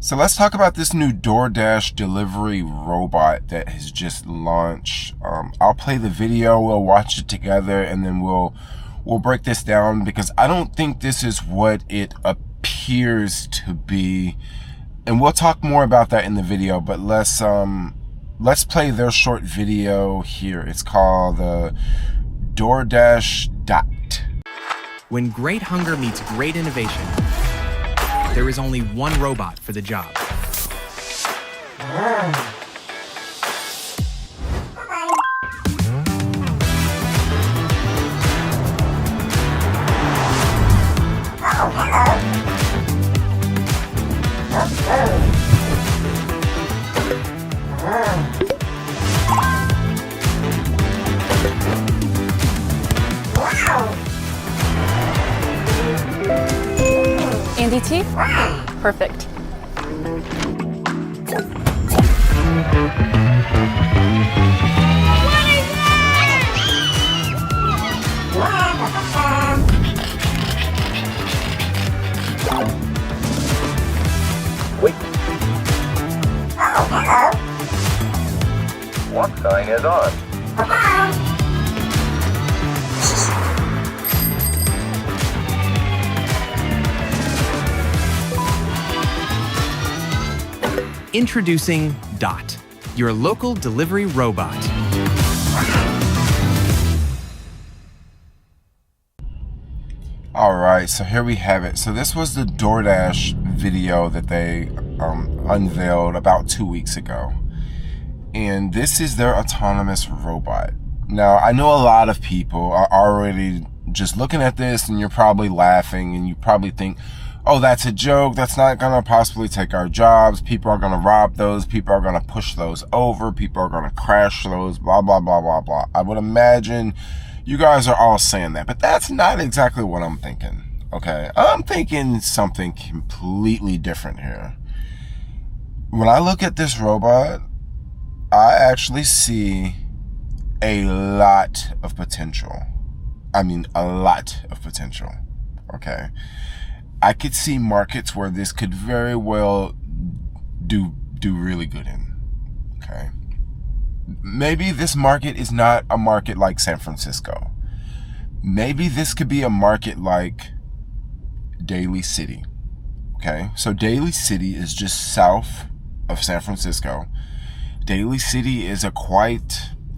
So let's talk about this new DoorDash delivery robot that has just launched. I'll play the video, we'll watch it together, and then we'll break this down, because I don't think this is what it appears to be. And we'll talk more about that in the video, but let's play their short video here. It's called the DoorDash Dot. When great hunger meets great innovation, there is only one robot for the job. Andy T? Perfect. Wait. Walk sign is on. Introducing Dot, your local delivery robot. All right, so here we have it. So this was the DoorDash video that they unveiled about 2 weeks ago. And this is their autonomous robot. Now, I know a lot of people are already just looking at this, and you're probably laughing, and you probably think, oh, that's a joke. That's not going to possibly take our jobs. People are going to rob those. People are going to push those over. People are going to crash those, blah, blah, blah, blah, blah. I would imagine you guys are all saying that, but that's not exactly what I'm thinking, okay? I'm thinking something completely different here. When I look at this robot, I actually see a lot of potential. I mean, a lot of potential, okay? I could see markets where this could very well do really good in, okay? Maybe this market is not a market like San Francisco. Maybe this could be a market like Daly City, okay? So Daly City is just south of San Francisco. Daly City is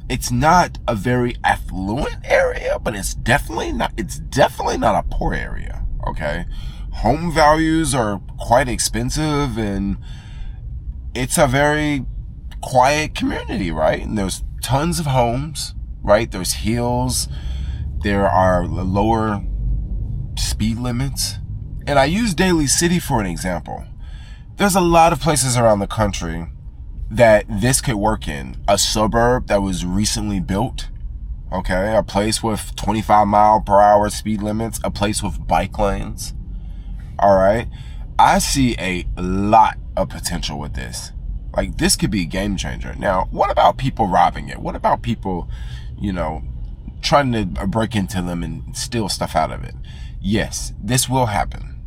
it's not a very affluent area, but it's definitely not a poor area, okay? Home values are quite expensive, and it's a very quiet community, right? And there's tons of homes, right? There's hills. There are lower speed limits. And I use Daly City for an example. There's a lot of places around the country that this could work in. A suburb that was recently built, okay? A place with 25-mile-per-hour speed limits. A place with bike lanes. All right. I see a lot of potential with this. Like, this could be a game changer. Now, what about people robbing it? What about people, trying to break into them and steal stuff out of it? Yes, this will happen.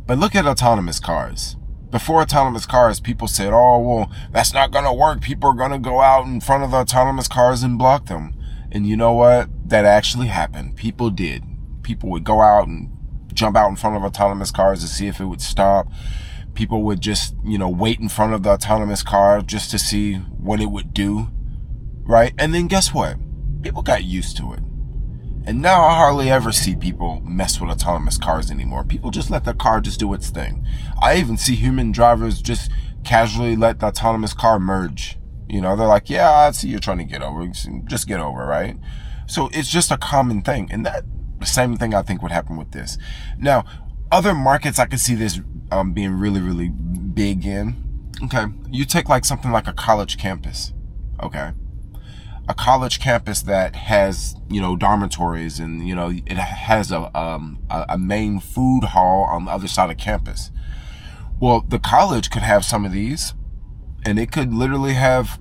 But look at autonomous cars. Before autonomous cars, people said, oh, well, that's not going to work. People are going to go out in front of the autonomous cars and block them. And you know what? That actually happened. People did. People would go out and jump out in front of autonomous cars to see if it would stop. People would just, wait in front of the autonomous car just to see what it would do, right? And then guess what? People got used to it. And now I hardly ever see people mess with autonomous cars anymore. People just let the car just do its thing. I even see human drivers just casually let the autonomous car merge. They're like, yeah, I see you're trying to get over. Just get over, right? So it's just a common thing. And that the same thing I think would happen with this. Now, other markets I could see this being really, really big in. Okay, you take like something like a college campus. Okay, a college campus that has dormitories, and it has a main food hall on the other side of campus. Well, the college could have some of these, and it could literally have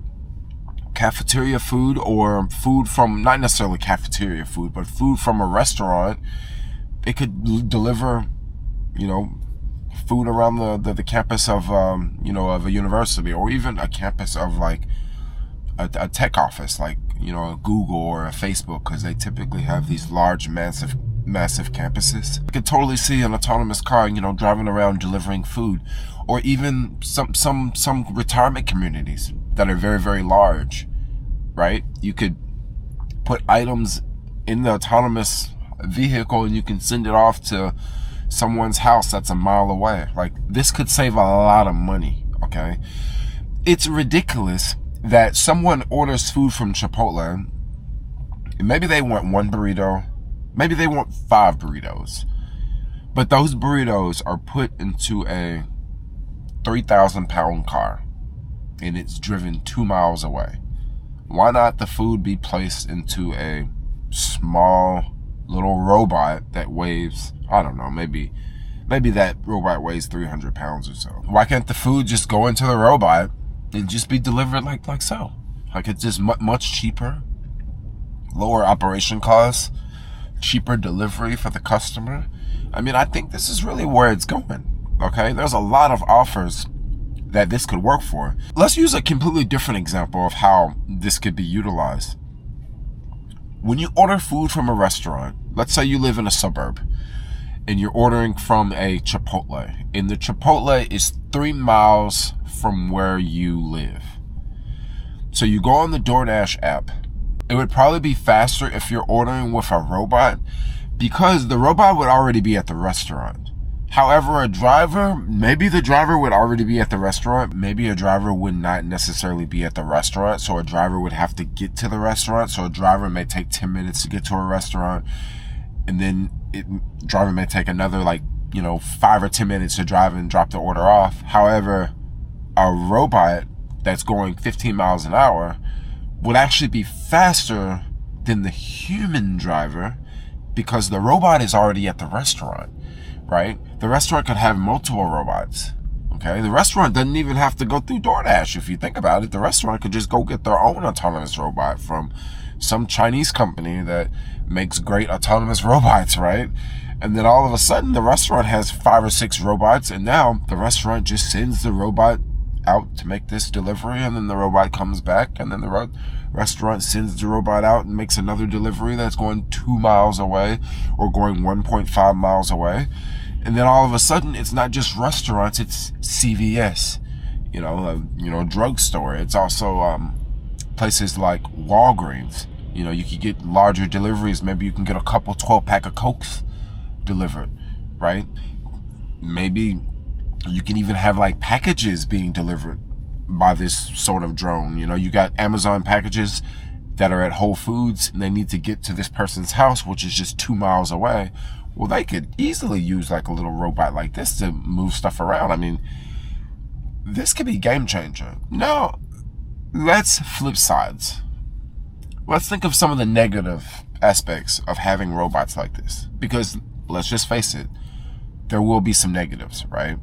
cafeteria food, or food from, not necessarily cafeteria food, but food from a restaurant. It could deliver, food around the campus of, of a university, or even a campus of like a tech office, like, a Google or a Facebook, because they typically have these large, massive campuses. I could totally see an autonomous car, driving around delivering food, or even some retirement communities that are very, very large, right? You could put items in the autonomous vehicle and you can send it off to someone's house that's a mile away. Like, this could save a lot of money, okay? It's ridiculous that someone orders food from Chipotle, and maybe they want one burrito, maybe they want 5 burritos, but those burritos are put into a 3,000-pound car and it's driven 2 miles away. Why not the food be placed into a small little robot that weighs, I don't know, maybe that robot weighs 300 pounds or so? Why can't the food just go into the robot and just be delivered like so? Like, it's just much cheaper, lower operation costs, cheaper delivery for the customer. I mean, I think this is really where it's going, okay? There's a lot of offers that this could work for. Let's use a completely different example of how this could be utilized. When you order food from a restaurant, let's say you live in a suburb, and you're ordering from a Chipotle, and the Chipotle is 3 miles from where you live. So you go on the DoorDash app. It would probably be faster if you're ordering with a robot, because the robot would already be at the restaurant. However, maybe the driver would already be at the restaurant. Maybe a driver would not necessarily be at the restaurant, so a driver would have to get to the restaurant. So a driver may take 10 minutes to get to a restaurant, and then driver may take another 5 or 10 minutes to drive and drop the order off. However, a robot that's going 15 miles an hour would actually be faster than the human driver, because the robot is already at the restaurant, right? The restaurant could have multiple robots, okay? The restaurant doesn't even have to go through DoorDash. If you think about it, the restaurant could just go get their own autonomous robot from some Chinese company that makes great autonomous robots, right? And then all of a sudden, the restaurant has 5 or 6 robots, and now the restaurant just sends the robot out to make this delivery, and then the robot comes back, and then the restaurant sends the robot out and makes another delivery that's going 2 miles away or going 1.5 miles away. And then all of a sudden, it's not just restaurants, it's CVS, drugstore. It's also places like Walgreens. You could get larger deliveries. Maybe you can get a couple 12-pack of Cokes delivered, right? Maybe you can even have packages being delivered by this sort of drone. You got Amazon packages that are at Whole Foods and they need to get to this person's house, which is just 2 miles away. Well, they could easily use a little robot like this to move stuff around. I mean, this could be game changer. Now, let's flip sides. Let's think of some of the negative aspects of having robots like this, because let's just face it, there will be some negatives, right?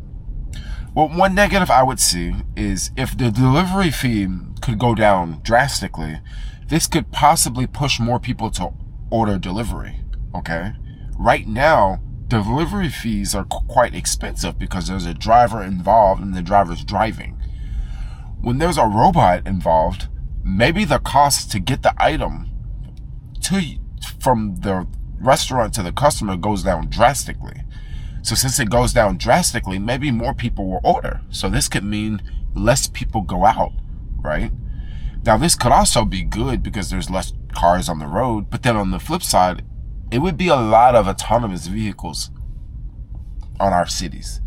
Well, one negative I would see is if the delivery fee could go down drastically, this could possibly push more people to order delivery, okay? Right now, delivery fees are quite expensive because there's a driver involved and the driver's driving. When there's a robot involved, maybe the cost to get the item from the restaurant to the customer goes down drastically. So since it goes down drastically, maybe more people will order. So this could mean less people go out, right? Now, this could also be good because there's less cars on the road. But then on the flip side, it would be a lot of autonomous vehicles on our cities,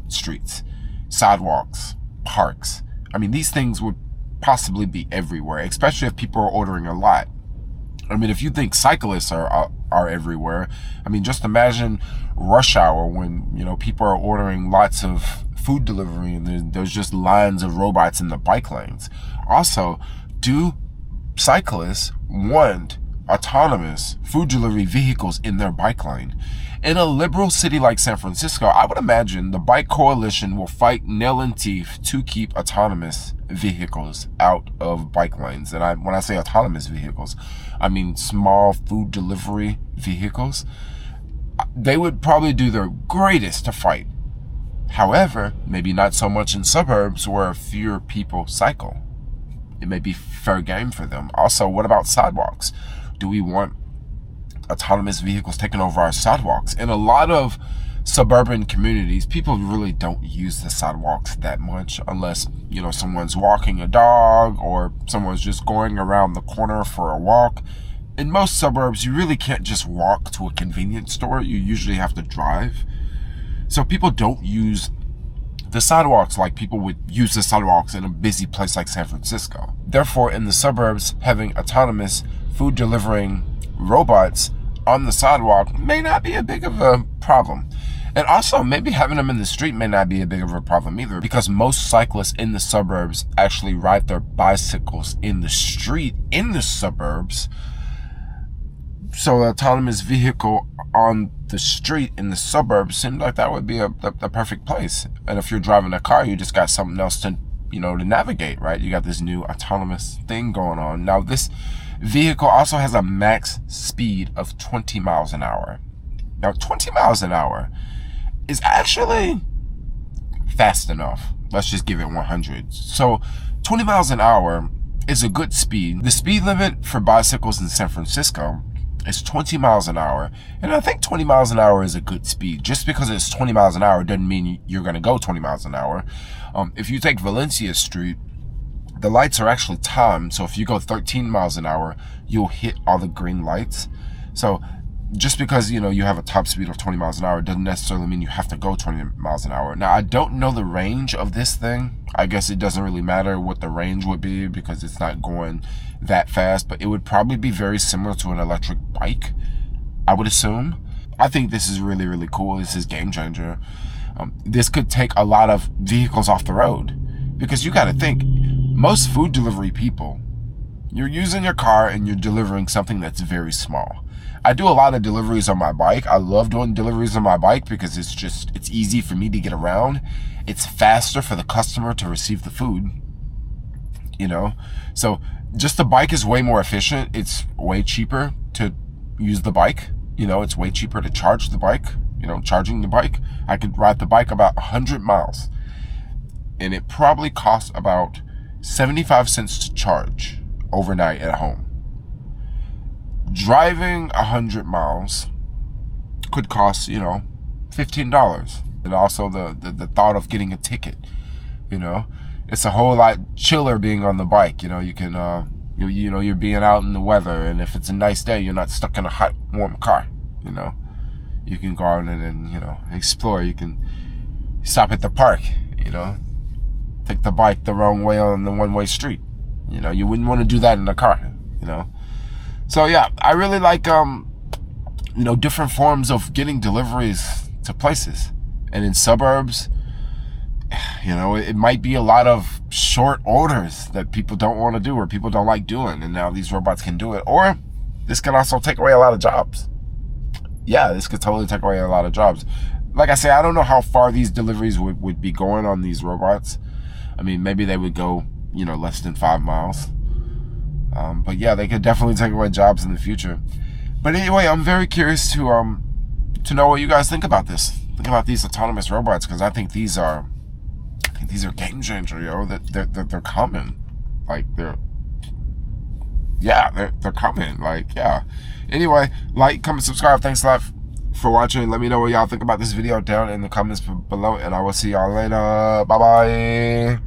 streets, sidewalks, parks. I mean, these things would possibly be everywhere, especially if people are ordering a lot. I mean, if you think cyclists are everywhere, I mean, just imagine rush hour when, people are ordering lots of food delivery and there's just lines of robots in the bike lanes. Also, do cyclists want autonomous food delivery vehicles in their bike lane? In a liberal city like San Francisco, I would imagine the bike coalition will fight nail and teeth to keep autonomous vehicles out of bike lanes. And when I say autonomous vehicles, I mean small food delivery vehicles. They would probably do their greatest to fight However, maybe not so much in suburbs where fewer people cycle. It may be fair game for them. Also, what about sidewalks? Do we want autonomous vehicles taking over our sidewalks? In a lot of suburban communities, people really don't use the sidewalks that much unless, someone's walking a dog or someone's just going around the corner for a walk. In most suburbs, you really can't just walk to a convenience store. You usually have to drive. So people don't use the sidewalks like people would use the sidewalks in a busy place like San Francisco. Therefore, in the suburbs, having autonomous food delivering robots on the sidewalk may not be a big of a problem. And also, maybe having them in the street may not be a big of a problem either, because most cyclists in the suburbs actually ride their bicycles in the street in the suburbs. So an autonomous vehicle on the street in the suburbs seems like that would be the perfect place. And if you're driving a car, you just got something else to navigate, right? You got this new autonomous thing going on. Now, this vehicle also has a max speed of 20 miles an hour. Now, 20 miles an hour is actually fast enough. Let's just give it 100. So 20 miles an hour is a good speed. The speed limit for bicycles in San Francisco is 20 miles an hour. And I think 20 miles an hour is a good speed. Just because it's 20 miles an hour doesn't mean you're going to go 20 miles an hour. If you take Valencia Street, the lights are actually timed. So if you go 13 miles an hour, you'll hit all the green lights. So just because, you have a top speed of 20 miles an hour doesn't necessarily mean you have to go 20 miles an hour. Now, I don't know the range of this thing. I guess it doesn't really matter what the range would be because it's not going that fast, but it would probably be very similar to an electric bike, I would assume. I think this is really, really cool. This is game changer. This could take a lot of vehicles off the road because you got to think, most food delivery people, you're using your car and you're delivering something that's very small. I do a lot of deliveries on my bike. I love doing deliveries on my bike because it's easy for me to get around. It's faster for the customer to receive the food, So just the bike is way more efficient. It's way cheaper to use the bike. It's way cheaper to charge the bike. Charging the bike. I could ride the bike about 100 miles. And it probably costs about 75 cents to charge overnight at home. Driving 100 miles could cost, $15. And also the thought of getting a ticket, it's a whole lot chiller being on the bike. You can, you're being out in the weather, and if it's a nice day, you're not stuck in a hot, warm car. You can go out and explore. You can stop at the park. Take the bike the wrong way on the one-way street. You wouldn't want to do that in a car. So yeah, I really like different forms of getting deliveries to places. And in suburbs, it might be a lot of short orders that people don't want to do or people don't like doing. And now these robots can do it. Or this can also take away a lot of jobs. Yeah, this could totally take away a lot of jobs. Like I say, I don't know how far these deliveries would be going on these robots. I mean, maybe they would go, less than 5 miles. But yeah, they could definitely take away jobs in the future. But anyway, I'm very curious to know what you guys think about this. Think about these autonomous robots, because I think these are game changer, That they're coming. Like they're coming. Like, yeah. Anyway, like, comment, subscribe. Thanks a lot for watching. Let me know what y'all think about this video down in the comments below, and I will see y'all later. Bye bye.